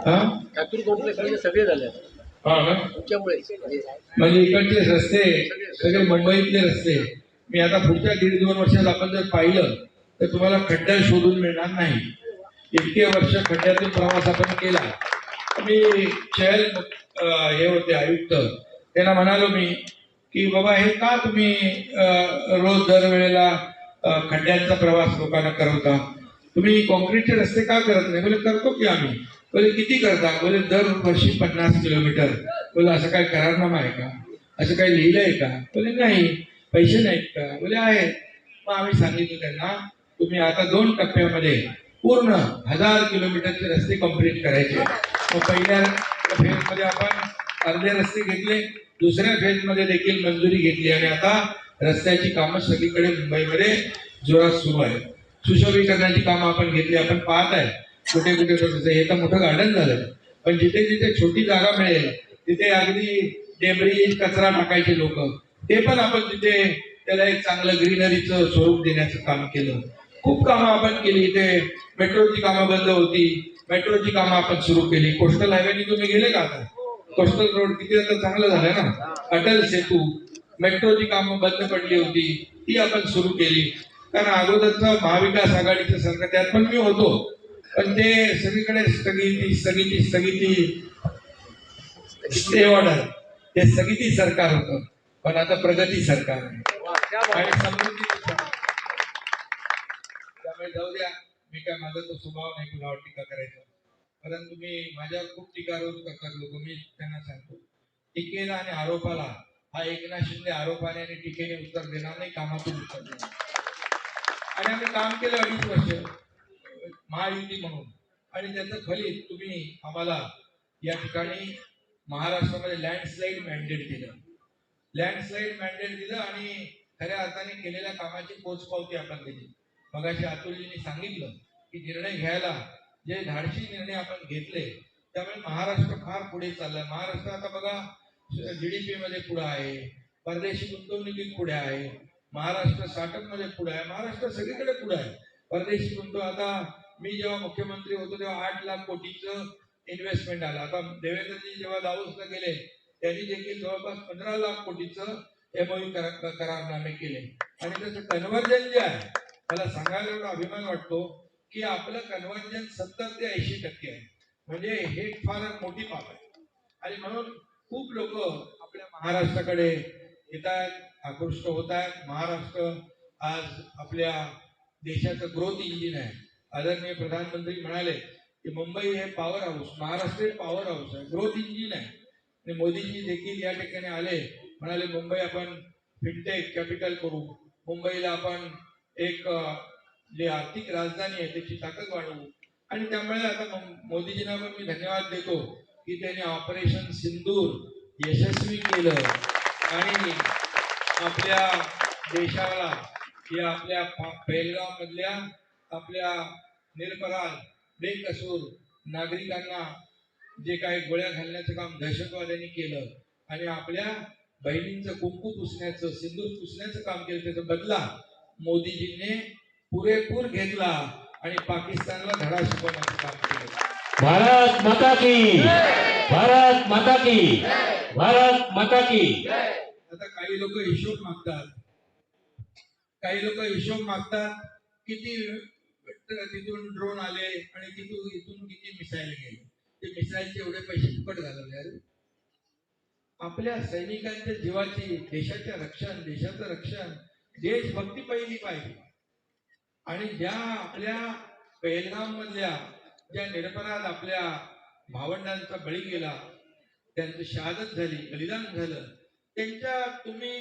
सगळे झाले म्हणजे इकडचे रस्ते सगळे मुंबईतले रस्ते मी आता पुढच्या 1.5-2 वर्षात आपण जर पाहिलं तर तुम्हाला खड्डा शोधून मिळणार नाही. इतके वर्ष खड्ड्यातून प्रवास आपण केला. मी शहर हे होते आयुक्त, त्यांना म्हणालो मी की बाबा हे का तुम्ही रोज दरवेळेला खड्ड्यांचा प्रवास लोकांना करवता, तुम्ही कॉन्क्रीटचे रस्ते का करत नाही? बोले करतो की आम्ही. बोले किती करता? बोले दरवर्षी 50 किलोमीटर. बोले असं काय करारनामा आहे का? असं काही लिहिलंय का? बोले नाही. पैसे नाहीत का? बोले आहेत. मग आम्ही सांगितलं त्यांना तुम्ही आता 2 टप्प्यामध्ये पूर्ण 1000 किलोमीटरचे रस्ते कंप्लीट करायचे. मग पहिल्या फेजमध्ये आपण अर्धे रस्ते घेतले, दुसऱ्या फेजमध्ये देखील मंजुरी घेतली आणि आता रस्त्याची कामं सगळीकडे मुंबईमध्ये जोरात सुरू आहे. सुशोभीकरणाची कामं आपण घेतली. आपण पाहत आहे कुठे कुठे हे तर मोठं गार्डन झालं, पण जिथे जिथे छोटी जागा मिळेल तिथे अगदी डेबरी कचरा टाकायचे लोक, ते पण आपण तिथे त्याला एक चांगलं ग्रीनरीचं स्वरूप देण्याचं काम केलं. खूप कामं आपण केली. इथे मेट्रोची कामं बंद होती, मेट्रोची कामं आपण सुरू केली. कोस्टल हायवेनी तुम्ही गेले का? आता कोस्टल रोड किती आता चांगलं झालंय ना. अटल सेतू, मेट्रोची कामं बंद पडली होती, ती आपण सुरू केली. कारण अगोदरचं महाविकास आघाडीचं सरकार, त्यात पण मी होतो, पण ते सगळीकडे स्थगिती स्टे ऑर्डर, ते स्थगिती सरकार होतं. पण आता प्रगती सरकार आहे आणि समृद्धी सरकार. त्यामुळे जाऊ द्या, मी काय, माझा तो स्वभाव नाही कुणावर टीका करायचा, परंतु मी माझ्यावर खूप टीका रोज करतात लोक. मी त्यांना सांगतो टीकेला आणि आरोपाला हा एकनाथ शिंदे आरोपाने आणि टीकेने उत्तर देणार नाही, कामातून उत्तर देणार. आणि आम्ही काम केलं 2.5 वर्ष महायुती म्हणून, आणि त्याचं फलित तुम्ही आम्हाला या ठिकाणी महाराष्ट्रामध्ये लँडस्लाईड मॅन्डेट दिलं. लँडस्लाईड मॅन्डेट दिलं आणि खऱ्या अर्थाने केलेल्या कामाची पोचपावती आपण दिली. मगाशी अतुलजींनी सांगितलं की निर्णय घ्यायला जे धाडसी निर्णय आपण घेतले त्यामुळे महाराष्ट्र फार पुढे चाललाय. महाराष्ट्र आता बघा GDP मध्ये पुढे आहे, परदेशी गुंतवणुकीत पुढे आहे, महाराष्ट्र स्टार्टअप मध्ये पुढे आहे, महाराष्ट्र सगळीकडे पुढे आहे. परदेशी गुंतवणूक, आता मी जेव्हा मुख्यमंत्री होतो तेव्हा 8 लाख कोटीचं इन्व्हेस्टमेंट आलं. आता देवेंद्रजी जेव्हा दावोसला गेले त्यांनी देखील जवळपास 15 लाख कोटीचं MOU करारनामे केले. आणि त्याचं कन्व्हर्जन जे आहे, मला सांगायला एवढा अभिमान वाटतो की आपलं कन्व्हर्जन 70 ते 80% आहे. म्हणजे हे फार मोठी बाब आहे. आणि म्हणून खूप लोक आपल्या महाराष्ट्राकडे येत आहेत, आकृष्ट होत आहेत. महाराष्ट्र आज आपल्या देशाचं ग्रोथ इंजिन आहे. आदरणीय प्रधानमंत्री म्हणाले की मुंबई हे पॉवर हाऊस, महाराष्ट्र हे पॉवर हाऊस आहे, ग्रोथ इंजिन आहे. आणि मोदीजी देखील या ठिकाणी आले, म्हणाले मुंबई आपण फिनटेक कॅपिटल करू, मुंबईला आपण एक जी आर्थिक राजधानी आहे त्याची ताकद वाढवू. आणि त्यामुळे आता मोदीजींना पण मी धन्यवाद देतो की त्यांनी ऑपरेशन सिंदूर यशस्वी केलं आणि आपल्या देशाला या आपल्या पेहलगाव मधल्या आपल्या निरपराध बेकसूर नागरिकांना जे काही गोळ्या घालण्याचं काम दहशतवाद्यांनी केलं आणि आपल्या बहिणींचं कुंकू पुसण्याचं, सिंदूर पुसण्याचं काम केलं, त्याचा बदला मोदीजींनी पुरेपूर घेतला आणि पाकिस्तानला धडा शिकवण्याचं काम केलं. भारत माता की, भारत माता की, भारत माता की. आता काही लोक हिशोब मागतात, काही लोक हिशोब मागतात किती तिथून ड्रोन आले आणि इथून किती मिसाईल गेले. ते मिसाईलचे एवढे पैसे फुकट घालवले. आपल्या सैनिकांच्या जीवाची, देशाचं रक्षण, देशभक्ती पहिली पाहिजे. आणि ज्या आपल्या पेहलगाम मधल्या ज्या निरपराध आपल्या भावंडांचा बळी गेला, त्यांची शहादत झाली, बलिदान झालं, त्यांच्या तुम्ही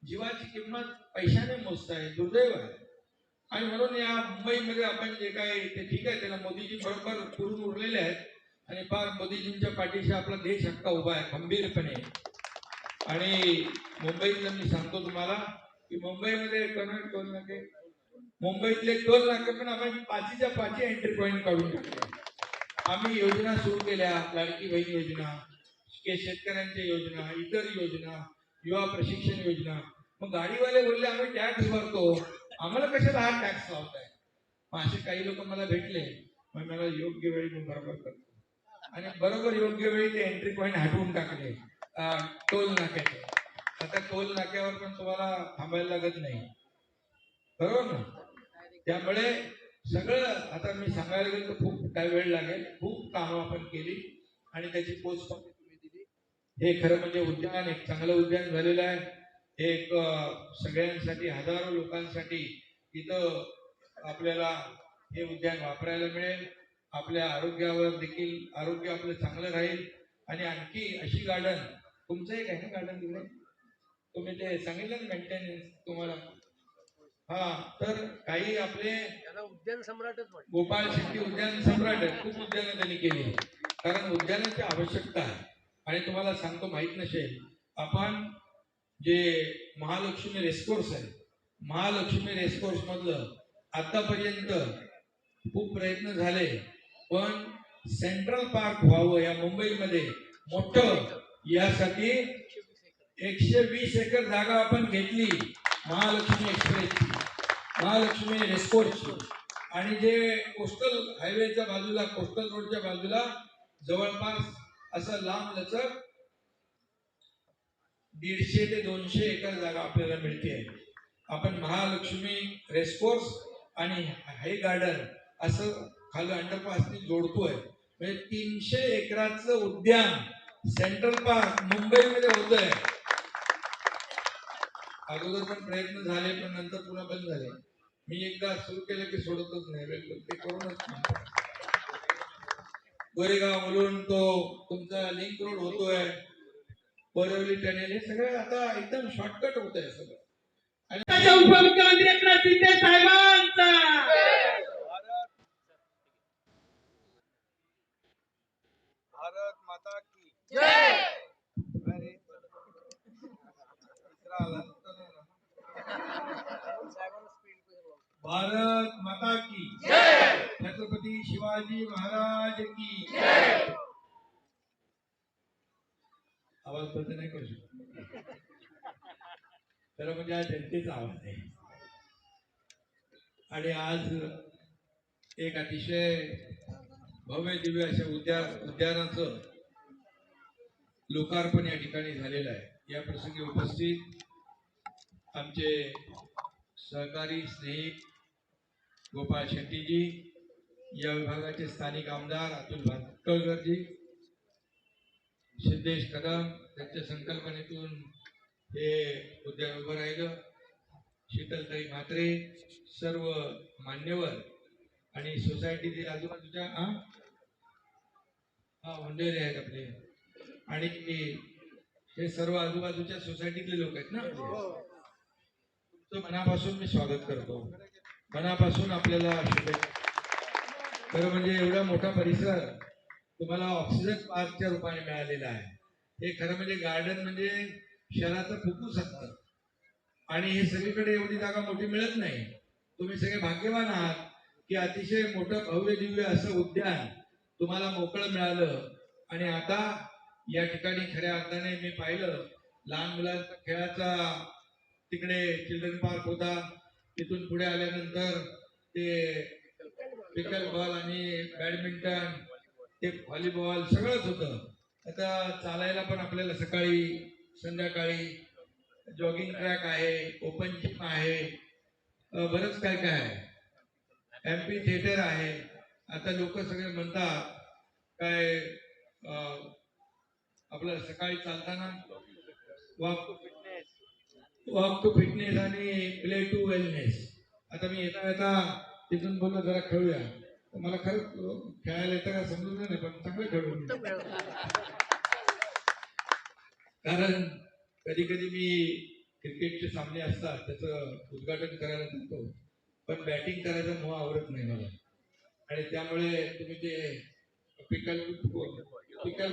जीवाची किंमत पैशाने मोजताय, दुर्दैव आहे. आणि म्हणून या मुंबईमध्ये आपण जे काय ते ठीक आहे, त्याला मोदीजी बरोबर पुरून उरलेले आहेत आणि फार मोदीजींच्या पाठीशी आपला देश हक्का उभा आहे खंबीरपणे. आणि मुंबईतलं मी सांगतो तुम्हाला की मुंबईमध्ये मुंबईतले 2 लाख पण आपण 5च्या 5 एंट्री पॉईंट काढून टाकले. आम्ही योजना सुरू केल्या, लाडकी बहीण योजना, शेतकऱ्यांच्या योजना, इतर योजना, युवा प्रशिक्षण योजना. मग गाडीवाले बोलले आम्ही टॅक्स भरतो, आम्हाला कशाला हा टॅक्स लावताय. असे काही लोक मला भेटले, मग मला योग्य वेळी मी बरोबर करतो. आणि बरोबर योग्य वेळी ते एंट्री पॉईंट हटवून टाकले टोल नाक्याचे. आता टोल नाक्यावर पण तुम्हाला थांबायला लागत नाही, बरोबर ना. त्यामुळे सगळं आता मी सांगायला गेलो तर खूप काय वेळ लागेल. खूप कामं आपण केली आणि त्याची पोच पण तुम्ही दिली. हे खरं म्हणजे उद्यान एक चांगलं उद्यान झालेलं आहे. एक सगळ्यांसाठी हजारो लोकांसाठी इथं आपल्याला हे उद्यान वापरायला मिळेल. आपल्या आरोग्यावर देखील आरोग्य आपलं चांगलं राहील. आणि आणखी अशी गार्डन तुमचं एक आहे ना गार्डन तिकडे, तुम्ही ते सांगितलं ना मेंटेनन्स तुम्हाला. हा, तर काही आपले उद्यान सम्राटच म्हणतात. गोपाळ शेट्टी उद्यान सम्राट आहे. खूप उद्यानं त्यांनी केली, कारण उद्यानाची आवश्यकता आहे. आणि तुम्हाला सांगतो, माहित नसेल, आपण जे महालक्ष्मी रेसकोर्स आहे, महालक्ष्मी रेसकोर्स मधलं आतापर्यंत खूप प्रयत्न झाले, पण सेंट्रल पार्क व्हावं या मुंबईमध्ये मोठं, यासाठी 120 एकर जागा आपण घेतली महालक्ष्मी एक्सप्रेसची, महालक्ष्मी रेसकोर्सची. आणि जे कोस्टल हायवेच्या बाजूला, कोस्टल रोडच्या बाजूला जवळपास असं लांब लचक 150 ते 200 एकर जागा आपल्याला मिळते. आपण महालक्ष्मी रेसकोर्स आणि हाय गार्डन असं खाली अंडरपासनी जोडतोय. म्हणजे 300 एकराचं उद्यान सेंट्रल पार्क मुंबईमध्ये होतंय. अगोदर पण प्रयत्न झाले, पण नंतर पुन्हा बंद झाले. मी एकदा सुरू केलं की सोडतच नाही, ते करूनच नाही. गोरेगाव मुलून तो तुमचा लिंक रोड होतोय, बोरिवली टनेल, हे सगळं आता एकदम शॉर्टकट होत आहे सगळं. आणि उपमुख्यमंत्री एकनाथ शिंदे साहेबांचा भारत माता की जय. अरे भारत माता की जय. छत्रपती शिवाजी महाराज की जय. आवाज बंद नाही करू शकत, खरं म्हणजे हा जनतेचा आवाज आहे. आणि आज एक अतिशय भव्य दिव्य अशा उद्यानाचं लोकार्पण या ठिकाणी झालेलं आहे. या प्रसंगी उपस्थित आमचे सहकारी स्नेहित गोपाळ शेट्टीजी, या विभागाचे स्थानिक आमदार अतुल भातखळकरजी, सिद्धेश कदम, त्यांच्या संकल्पनेतून हे उद्यान उभं राहिलं, शीतलताई म्हात्रे, सर्व मान्यवर आणि सोसायटीतील आजूबाजूच्या मंडळी आहेत आपले, आणि हे सर्व आजूबाजूच्या सोसायटीतले लोक आहेत ना. तुमचं मनापासून मी स्वागत करतो, मनापासून आपल्याला शुभेच्छा. खरं म्हणजे एवढा मोठा परिसर तुम्हाला ऑक्सिजन पार्कच्या रूपाने मिळालेला आहे. हे खरं म्हणजे गार्डन म्हणजे शहराचं फुफ्फुस असतं, आणि हे सगळीकडे एवढी जागा मोठी मिळत नाही. तुम्ही सगळे भाग्यवान आहात की अतिशय मोठं भव्य दिव्य असं उद्यान तुम्हाला मोकळं मिळालं. आणि आता या ठिकाणी खऱ्या अर्थाने मी पाहिलं, लहान मुलांचा खेळाचा तिकडे चिल्ड्रन पार्क होता, तिथून पुढे आल्यानंतर ते पिकल बॉल आणि बॅडमिंटन, ते व्हॉलीबॉल सगळंच होतं. आता चालायला पण आपल्याला सकाळी संध्याकाळी जॉगिंग ट्रॅक आहे, ओपन जिम आहे, बरंच काय काय आहे, एम्पी थिएटर आहे. आता लोक सगळे म्हणतात काय आपलं सकाळी चालताना वॉक टू फिटनेस आणि प्ले टू वेलनेस. आता मी येता येता तिथून बोललो जरा खेळूया, मला खरं खेळायला येतं का समजून नाही, पण चांगलं खेळू. कारण कधी कधी मी क्रिकेटचे सामने असतात त्याचं उद्घाटन करायला जातो, पण बॅटिंग करायचा मोह आवडत नाही मला. आणि त्यामुळे तुम्ही ते पिकल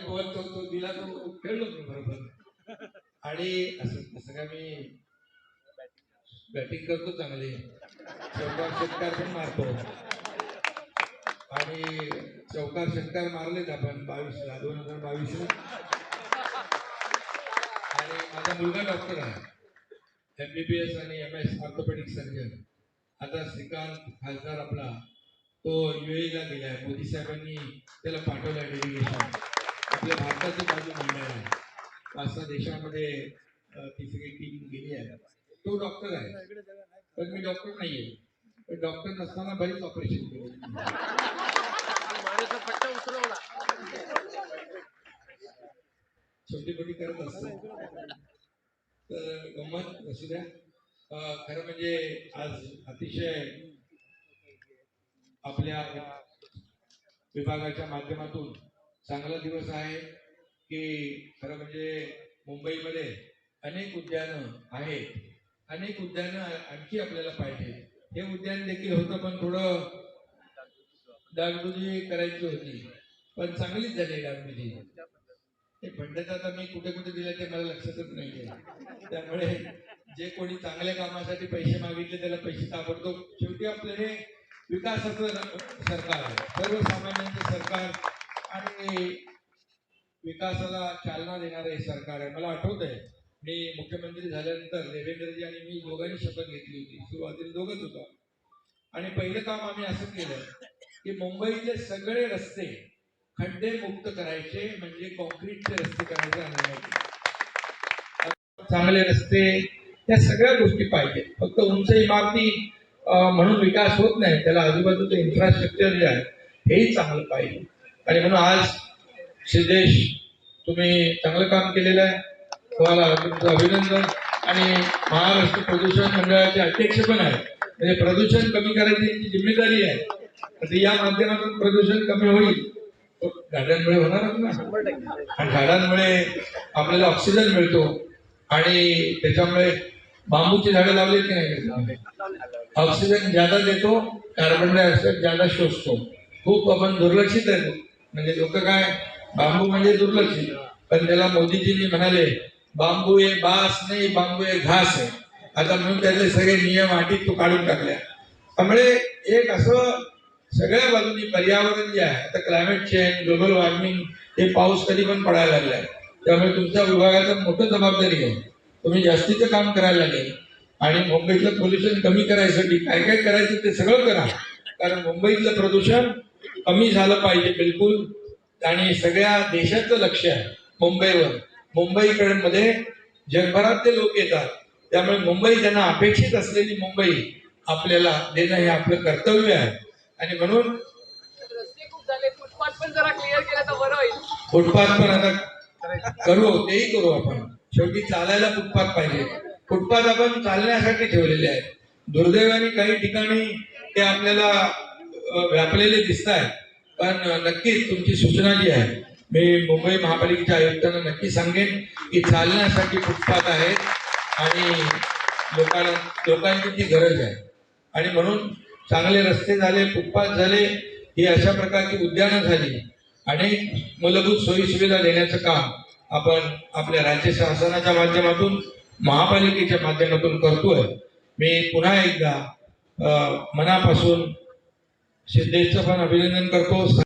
बॉल तो दिला, तो खेळलो मी बरोबर. आणि असं काय मी बॅटिंग करतो चांगली, चौकार षटकार पण मारतो. आणि चौकार षटकार मारलेत आपण 2022ला. आणि माझा मुलगा डॉक्टर आहे, MBBS आणि MS ऑर्थोपेडिक सर्जन. आता श्रीकांत खासदार आपला तो UAE ला गेलाय, मोदी साहेबांनी त्याला पाठवलाय डेलिगेशन. आपल्या भारताची बाजू मांडणार आहे. 5-6 देशामध्ये ती सगळी टीम गेली आहे. तो डॉक्टर आहे, पण मी डॉक्टर नाहीये. पण डॉक्टर नसताना बरीच ऑपरेशन केली. माणूस पट्टा उतरवला. छोटी मोठी करत असतो. तर गंमत असू द्या. खरं म्हणजे आज अतिशय आपल्या विभागाच्या माध्यमातून चांगला दिवस आहे की खरं म्हणजे मुंबईमध्ये अनेक उद्यानं आहेत. अनेक उद्यानं आणखी आपल्याला पाहिजे. हे उद्यान देखील होतं, पण थोडं डागडुजी करायची होती, पण चांगलीच झाली डागडुजी. ते फंड आता मी कुठे कुठे दिले ते मला लक्षातच नाहीये. त्यामुळे जे कोणी चांगल्या कामासाठी पैसे मागितले त्याला पैसे ताबडतोब. शेवटी आपलं हे विकासाचं सरकार आहे, सर्वसामान्यांचं सरकार आणि विकासाला चालना देणारं हे सरकार आहे. मला आठवत आहे, मी मुख्यमंत्री झाल्यानंतर देवेंद्रजी आणि मी दोघांनी शपथ घेतली होती. सुरुवातीला दोघंच होतो आणि पहिलं काम आम्ही असं केलं की मुंबईतले सगळे रस्ते खड्डे मुक्त करायचे, म्हणजे कॉन्क्रीटचे रस्ते करायचा निर्णय घेतला. चांगले रस्ते या सगळ्या गोष्टी पाहिजे. फक्त उंच इमारती म्हणून विकास होत नाही, त्याला आजूबाजूचं इन्फ्रास्ट्रक्चर जे आहे हेही चांगलं पाहिजे. आणि म्हणून आज सिद्धेश तुम्ही चांगलं काम केलेलं आहे, तुम्हाला तुमचं अभिनंदन. आणि महाराष्ट्र प्रदूषण मंडळाचे अध्यक्ष पण आहे, म्हणजे प्रदूषण कमी करायची यांची जिम्मेदारी आहे. तर या माध्यमातून प्रदूषण कमी होईल. झाडांमुळे होणारच ना, आणि झाडांमुळे आपल्याला ऑक्सिजन मिळतो आणि त्याच्यामुळे बांबूची झाडं लावली की नाही, ऑक्सिजन ज्यादा देतो, कार्बन डायऑक्साईड ज्यादा शोषतो. खूप आपण दुर्लक्षित आहे, म्हणजे लोक काय बांबू म्हणजे दुर्लक्षित, पण त्याला मोदीजींनी म्हणाले बांबू हे बास नाही, बांबू हे घास आहे. आता म्हणून त्याचे सगळे नियम अटी तो काढून टाकल्या. त्यामुळे एक असं सगळ्या बाजूनी पर्यावरण जे आहे, आता क्लायमेट चेंज, ग्लोबल वॉर्मिंग, हे पाऊस कधी पण पडायला लागलाय. त्यामुळे तुमच्या विभागाचं मोठं जबाबदारी आहे. तुम्ही जास्तीचं काम करायला लागेल आणि मुंबईतलं पोल्युशन कमी करायसाठी काय काय करायचं ते सगळं करा. कारण मुंबईतलं प्रदूषण कमी झालं पाहिजे बिलकुल. आणि सगळ्या देशाचं लक्ष आहे मुंबईवर. मुंबईकडे जगभरातले लोक येतात, त्यामुळे मुंबई त्यांना अपेक्षित असलेली मुंबई आपल्याला देणं हे आपलं कर्तव्य आहे. आणि म्हणून रस्ते खूप झाले, फुटपाथ पण जरा क्लिअर केलं तर बरं होईल. फुटपाथ पण आता करू, तेही करू आपण. शेवटी चालायला फुटपाथ पाहिजे. फुटपाथ आपण चालण्यासाठी ठेवलेले आहेत. दुर्दैवाने काही ठिकाणी ते आपल्याला व्यापलेले दिसत आहेत, पण नक्कीच तुमची सूचना जी आहे मी मुंबई महापालिकेच्या आयुक्तांना नक्की सांगेन की चालण्यासाठी फुटपाथ आहेत आणि लोकांची ती गरज आहे. आणि म्हणून चांगले रस्ते झाले, फुटपाथ झाले, ही अशा प्रकारची उद्यानं झाली, अनेक मूलभूत सोयी सुविधा देण्याचं काम आपण आपल्या राज्य शासनाच्या माध्यमातून, महापालिकेच्या माध्यमातून करतोय. मी पुन्हा एकदा मनापासून सिद्धेशचं पण अभिनंदन करतो.